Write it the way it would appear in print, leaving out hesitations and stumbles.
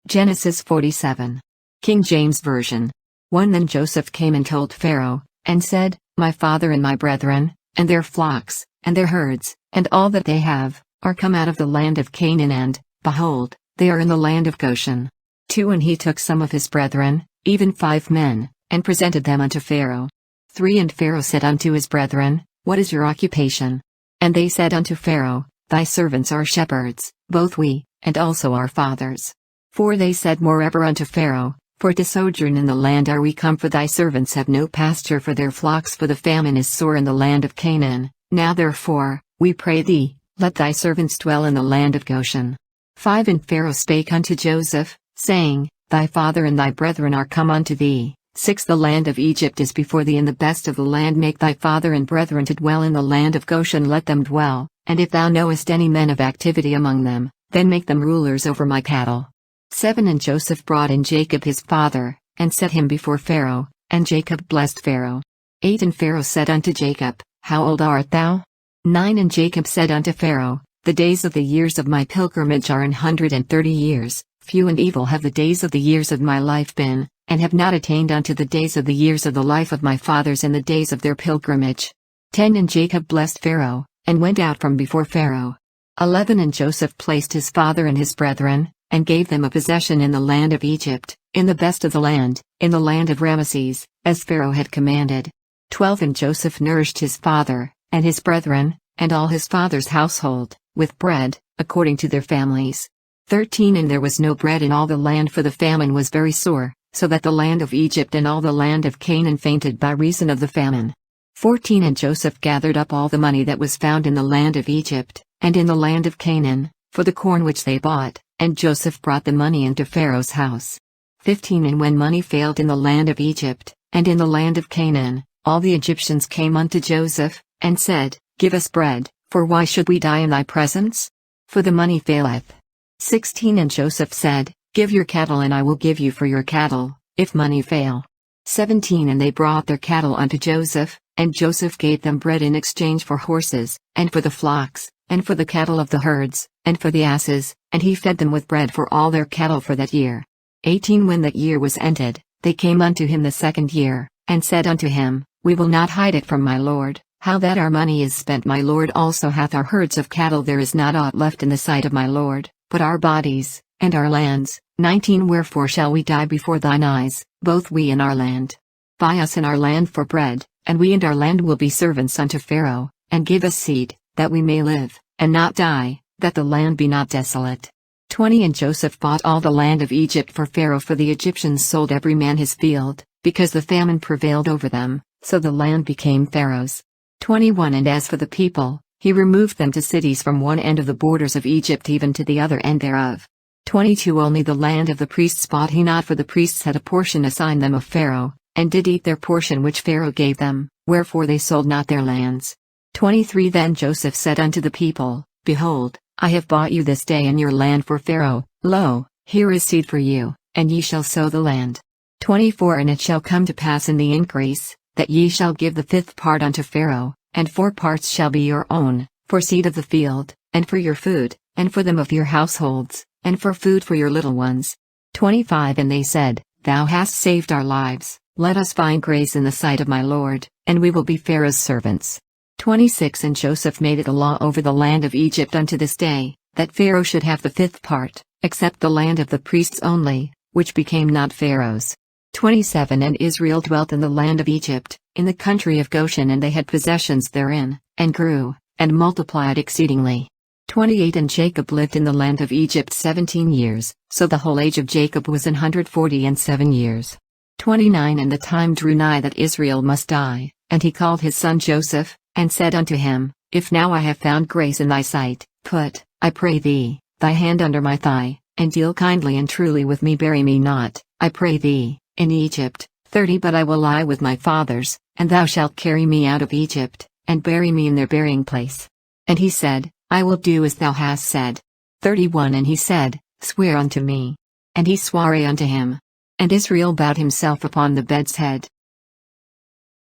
Genesis 47. King James Version. 1 Then Joseph came and told Pharaoh, and said, My father and my brethren, and their flocks, and their herds, and all that they have, are come out of the land of Canaan and, behold, they are in the land of Goshen. 2 And he took some of his brethren, even 5 men, and presented them unto Pharaoh. 3 And Pharaoh said unto his brethren, What is your occupation? And they said unto Pharaoh, Thy servants are shepherds, both we, and also our fathers. 4 They said moreover unto Pharaoh, For to sojourn in the land are we come, for thy servants have no pasture for their flocks, for the famine is sore in the land of Canaan. Now therefore, we pray thee, let thy servants dwell in the land of Goshen. 5 And Pharaoh spake unto Joseph, saying, Thy father and thy brethren are come unto thee. 6 The land of Egypt is before thee, and the best of the land make thy father and brethren to dwell in the land of Goshen, let them dwell, and if thou knowest any men of activity among them, then make them rulers over my cattle. 7 And Joseph brought in Jacob his father, and set him before Pharaoh, and Jacob blessed Pharaoh. 8 And Pharaoh said unto Jacob, How old art thou? 9 And Jacob said unto Pharaoh, The days of the years of my pilgrimage are 130 years, few and evil have the days of the years of my life been, and have not attained unto the days of the years of the life of my fathers in the days of their pilgrimage. 10 And Jacob blessed Pharaoh, and went out from before Pharaoh. 11 And Joseph placed his father and his brethren, and gave them a possession in the land of Egypt, in the best of the land, in the land of Ramesses, as Pharaoh had commanded. 12 And Joseph nourished his father, and his brethren, and all his father's household, with bread, according to their families. 13 And there was no bread in all the land, for the famine was very sore, so that the land of Egypt and all the land of Canaan fainted by reason of the famine. 14 And Joseph gathered up all the money that was found in the land of Egypt, and in the land of Canaan, for the corn which they bought, and Joseph brought the money into Pharaoh's house. 15 And when money failed in the land of Egypt, and in the land of Canaan, all the Egyptians came unto Joseph, and said, Give us bread, for why should we die in thy presence? For the money faileth. 16 And Joseph said, Give your cattle, and I will give you for your cattle, if money fail. 17 And they brought their cattle unto Joseph, and Joseph gave them bread in exchange for horses, and for the flocks, and for the cattle of the herds, and for the asses, and he fed them with bread for all their cattle for that year. 18 When that year was ended, they came unto him the second year, and said unto him, We will not hide it from my lord, how that our money is spent. My lord also hath our herds of cattle, there is not aught left in the sight of my lord, but our bodies, and our lands. 19 Wherefore shall we die before thine eyes, both we and our land? Buy us and our land for bread, and we and our land will be servants unto Pharaoh, and give us seed, that we may live, and not die, that the land be not desolate. 20 And Joseph bought all the land of Egypt for Pharaoh, for the Egyptians sold every man his field, because the famine prevailed over them, so the land became Pharaoh's. 21 And as for the people, he removed them to cities from one end of the borders of Egypt even to the other end thereof. 22 Only the land of the priests bought he not, for the priests had a portion assigned them of Pharaoh, and did eat their portion which Pharaoh gave them, wherefore they sold not their lands. 23 Then Joseph said unto the people, Behold, I have bought you this day in your land for Pharaoh. Lo, here is seed for you, and ye shall sow the land. 24 And it shall come to pass in the increase, that ye shall give the 5th part unto Pharaoh, and 4 parts shall be your own, for seed of the field, and for your food, and for them of your households, and for food for your little ones. 25 And they said, Thou hast saved our lives, let us find grace in the sight of my lord, and we will be Pharaoh's servants. 26 And Joseph made it a law over the land of Egypt unto this day, that Pharaoh should have the 5th part, except the land of the priests only, which became not Pharaoh's. 27 And Israel dwelt in the land of Egypt, in the country of Goshen, and they had possessions therein, and grew, and multiplied exceedingly. 28 And Jacob lived in the land of Egypt 17 years, so the whole age of Jacob was 147 years. 29 And the time drew nigh that Israel must die, and he called his son Joseph, and said unto him, If now I have found grace in thy sight, put, I pray thee, thy hand under my thigh, and deal kindly and truly with me, bury me not, I pray thee, in Egypt. 30 But I will lie with my fathers, and thou shalt carry me out of Egypt, and bury me in their burying place. And he said, I will do as thou hast said. 31 And he said, Swear unto me. And he sware unto him. And Israel bowed himself upon the bed's head,